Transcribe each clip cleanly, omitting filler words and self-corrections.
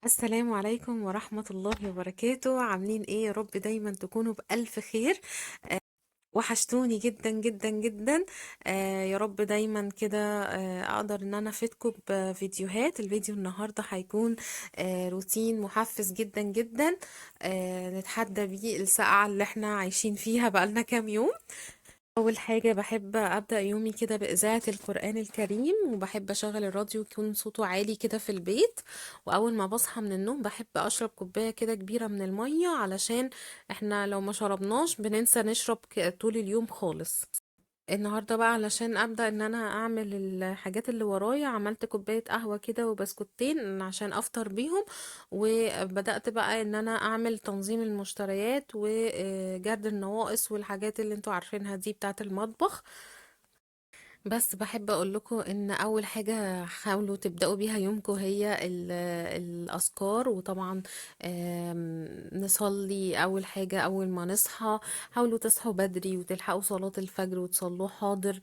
السلام عليكم ورحمة الله وبركاته. عاملين ايه؟ يا رب دايما تكونوا بألف خير. وحشتوني جدا جدا جدا. يا رب دايما كده. اقدر ان انا افيدكم بفيديوهات. الفيديو النهاردة هيكون روتين محفز جدا جدا. نتحدى بيه السقعة اللي احنا عايشين فيها بقالنا كام يوم. أول حاجة بحب أبدأ يومي كده بإذاعة القرآن الكريم، وبحب أشغل الراديو يكون صوته عالي كده في البيت. وأول ما بصحى من النوم بحب أشرب كوباية كده كبيرة من المية، علشان احنا لو ما شربناش بننسى نشرب طول اليوم خالص. النهارده بقى علشان ابدا ان انا اعمل الحاجات اللي ورايا، عملت كوبايه قهوه كده وبسكوتين عشان افطر بيهم. وبدات بقى ان انا اعمل تنظيم المشتريات وجرد النواقص والحاجات اللي انتوا عارفينها دي بتاعه المطبخ. بس بحب اقول لكم ان اول حاجه حاولوا تبداوا بيها يومكم هي الاذكار. وطبعا نصلي اول حاجه اول ما نصحى. حاولوا تصحوا بدري وتلحقوا صلاه الفجر وتصلوا حاضر.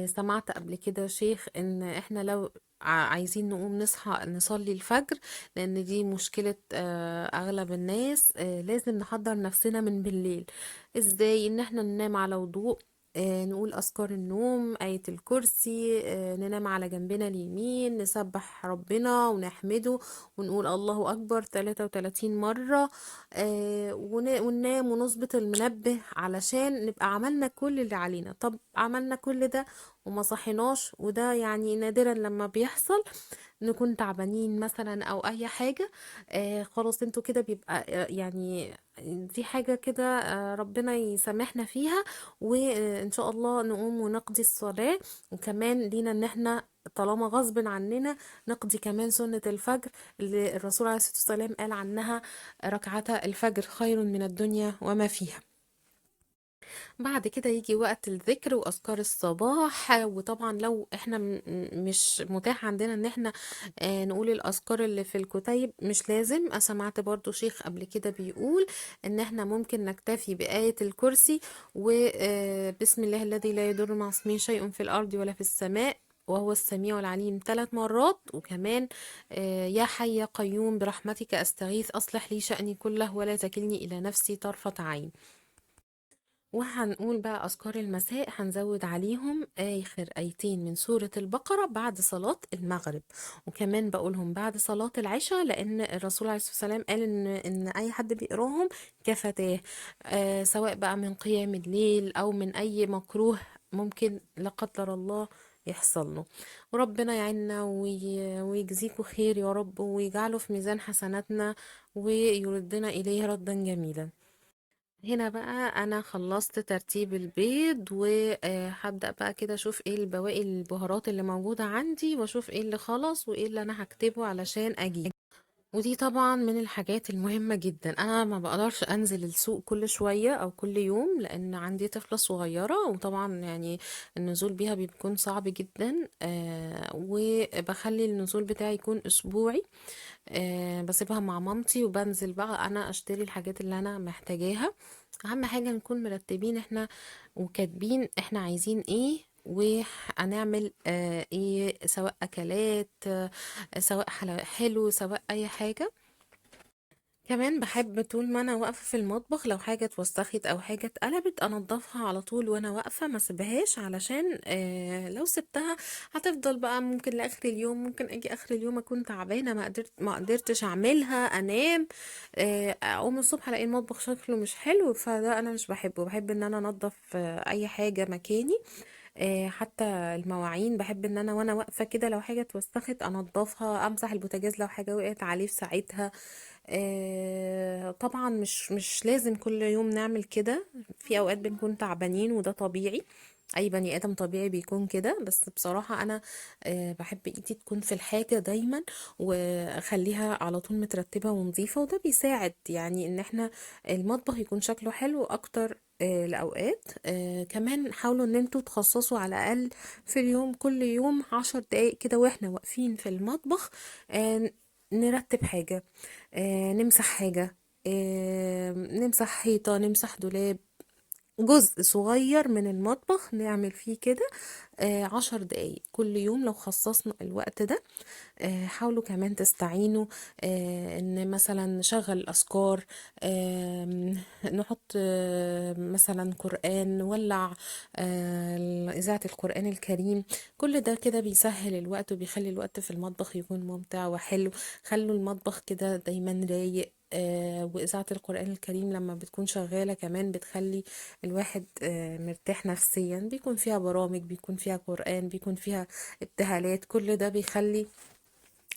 سمعت قبل كده شيخ ان احنا لو عايزين نقوم نصحى نصلي الفجر، لان دي مشكله اغلب الناس. لازم نحضر نفسنا من بالليل. ازاي؟ ان احنا ننام على وضوء، نقول أذكار النوم، آية الكرسي، ننام على جنبنا اليمين، نسبح ربنا ونحمده، ونقول الله أكبر 33 مرة. وننام ونظبط المنبه علشان نبقى عملنا كل اللي علينا. طب عملنا كل ده وما صحيناش، وده يعني نادرا لما بيحصل. نكون تعبانين مثلا او اي حاجة. خلاص انتوا كده بيبقى يعني دي حاجة كده ربنا يسامحنا فيها. وان شاء الله نقوم ونقضي الصلاة. وكمان لينا ان احنا طالما غصب عننا نقضي كمان سنة الفجر، اللي الرسول عليه الصلاة والسلام قال عنها: ركعتا الفجر خير من الدنيا وما فيها. بعد كده يجي وقت الذكر وأذكار الصباح. وطبعا لو احنا مش متاح عندنا ان احنا نقول الأذكار اللي في الكتيب، مش لازم. سمعت برضو شيخ قبل كده بيقول ان احنا ممكن نكتفي بآية الكرسي وبسم الله الذي لا يضر مع اسمه شيء في الأرض ولا في السماء وهو السميع العليم 3 مرات. وكمان يا حي يا قيوم برحمتك أستغيث أصلح لي شأني كله ولا تكلني إلى نفسي طرفة عين. وهنقول بقى أذكار المساء، هنزود عليهم آخر آيتين من سورة البقرة بعد صلاة المغرب. وكمان بقولهم بعد صلاة العشاء، لأن الرسول عليه الصلاة والسلام قال إن أي حد بيقراهم كفتاه. سواء بقى من قيام الليل أو من أي مكروه ممكن لا قدر الله يحصل له. وربنا يعيننا ويجزيكوا خير يا رب، ويجعله في ميزان حسناتنا ويردنا إليه ردا جميلا. هنا بقى انا خلصت ترتيب البيض، وهبدأ بقى كده اشوف ايه البواقي البهارات اللي موجودة عندي، واشوف ايه اللي خلص وايه اللي انا هكتبه علشان اجيب. ودي طبعا من الحاجات المهمة جدا. انا ما بقدرش انزل السوق كل شوية او كل يوم، لان عندي طفلة صغيرة، وطبعا يعني النزول بيها بيكون صعب جدا. وبخلي النزول بتاعي يكون اسبوعي. بسيبها مع مامتي وبنزل بقى انا اشتري الحاجات اللي انا محتاجاها. اهم حاجة نكون مرتبين احنا وكاتبين احنا عايزين ايه، وهنعمل ايه، سواء اكلات، سواء حلو، سواء اي حاجة. كمان بحب طول ما انا واقفه في المطبخ لو حاجه اتوسخت او حاجه اتقلبت انضفها على طول وانا واقفه، ما سيبهاش، علشان لو سبتها هتفضل بقى ممكن لاخر اليوم. ممكن اجي اخر اليوم اكون تعبانه، ما قدرتش اعملها، انام. اقوم الصبح الاقي المطبخ شكله مش حلو، فده انا مش بحبه. بحب ان انا انضف اي حاجه مكاني. حتى المواعين بحب ان انا وانا واقفه كده لو حاجه اتوسخت انضفها، امسح البوتاجاز لو حاجه وقعت عليه في ساعتها. طبعا مش لازم كل يوم نعمل كده. في اوقات بنكون تعبانين وده طبيعي. اي بني ادم طبيعي بيكون كده. بس بصراحة انا بحب ايدي تكون في الحاجة دايما، واخليها على طول مترتبة ونظيفة، وده بيساعد يعني ان احنا المطبخ يكون شكله حلو اكتر. الاوقات كمان حاولوا ان انتوا تخصصوا على الاقل في اليوم، كل يوم 10 دقايق كده واحنا واقفين في المطبخ. آه، نرتب حاجة، نمسح حاجة، نمسح حيطة، نمسح دولاب. جزء صغير من المطبخ نعمل فيه كده 10 دقايق كل يوم لو خصصنا الوقت ده. حاولوا كمان تستعينوا ان مثلا نشغل الاذكار، نحط مثلا قرآن، نولع اذاعة القرآن الكريم. كل ده كده بيسهل الوقت وبيخلي الوقت في المطبخ يكون ممتع وحلو. خلوا المطبخ كده دايما رايق. وإذاعة القرآن الكريم لما بتكون شغالة كمان بتخلي الواحد مرتاح نفسيا، بيكون فيها برامج، بيكون فيها قرآن، بيكون فيها ابتهالات. كل ده بيخلي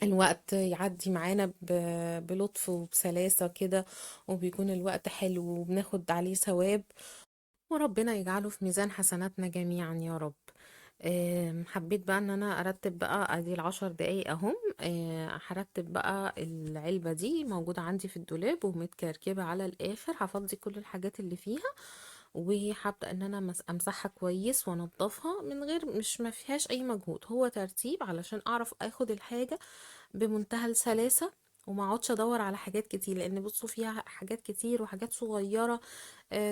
الوقت يعدي معانا بلطف وبسلاسة كده، وبيكون الوقت حلو وبناخد عليه ثواب، وربنا يجعله في ميزان حسناتنا جميعا يا رب. حبيت بقى ان انا ارتب بقى ادي ال10 دقايق اهم. هرتب بقى العلبة دي موجودة عندي في الدولاب ومتكركبة على الاخر، هفضي كل الحاجات اللي فيها، وهبدأ ان انا امسحها كويس وانضفها من غير مش ما فيهاش اي مجهود، هو ترتيب علشان اعرف اخد الحاجة بمنتهى السلاسة، وما اقعدش ادور على حاجات كتير، لان بصوا فيها حاجات كتير وحاجات صغيرة.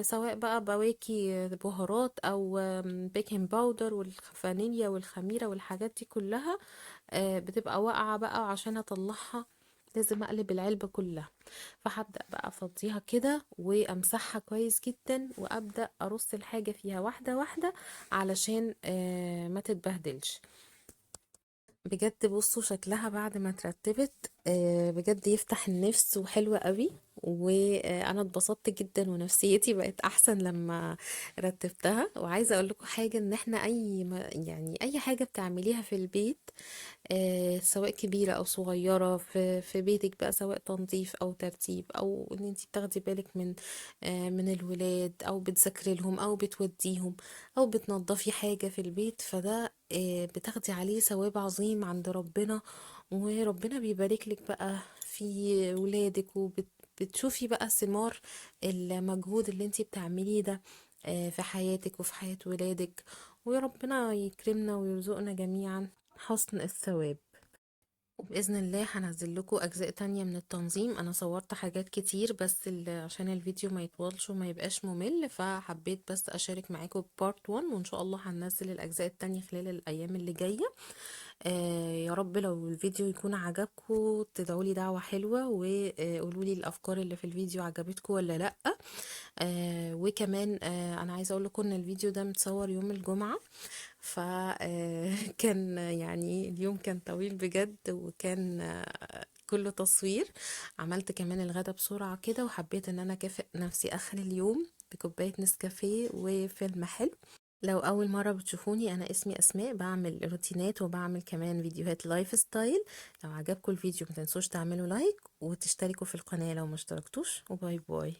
سواء بقى بواكي بهارات او بيكنج باودر والفانيليا والخميرة والحاجات دي كلها بتبقى واقعة بقى، وعشان اطلعها لازم اقلب العلبة كلها. فهبدأ بقى افضيها كده وامسحها كويس جدا، وابدأ ارص الحاجة فيها واحدة واحدة علشان ما تتبهدلش. بجد بصوا شكلها بعد ما اترتبت بجد يفتح النفس وحلوة قوي، وانا اتبسطت جدا ونفسيتي بقت احسن لما رتبتها. وعايزه اقول لكم حاجه، ان احنا يعني اي حاجه بتعمليها في البيت سواء كبيره او صغيره في بيتك بقى، سواء تنظيف او ترتيب او ان انت بتاخدي بالك من الولاد، او بتذاكري لهم، او بتوديهم، او بتنظفي حاجه في البيت، فده بتاخدي عليه ثواب عظيم عند ربنا، وربنا بيبارك لك بقى في ولادك، وبتشوفي بقى ثمار المجهود اللي انتي بتعمليه ده في حياتك وفي حياة ولادك. ويا ربنا يكرمنا ويرزقنا جميعا حسن الثواب. وبإذن الله هنزل لكم أجزاء تانية من التنظيم. أنا صورت حاجات كتير بس عشان الفيديو ما يطولش وما يبقاش ممل، فحبيت بس أشارك معاكم بارت 1، وإن شاء الله هننزل الأجزاء التانية خلال الأيام اللي جاية. يا رب لو الفيديو يكون عجبكم تدعوا لي دعوة حلوة، وقولوا لي الأفكار اللي في الفيديو عجبتكم ولا لأ. وكمان أنا عايزة أقول لكم إن الفيديو ده متصور يوم الجمعة، فكان يعني اليوم كان طويل بجد، وكان كله تصوير. عملت كمان الغدا بسرعة كده، وحبيت ان انا اكافئ نفسي اخر اليوم بكوباية نسكافيه وفيلم حلو. لو اول مرة بتشوفوني، انا اسمي اسماء، بعمل روتينات وبعمل كمان فيديوهات لايف ستايل. لو عجبكم الفيديو متنسوش تعملوا لايك وتشتركوا في القناة لو ما اشتركتوش، وباي باي.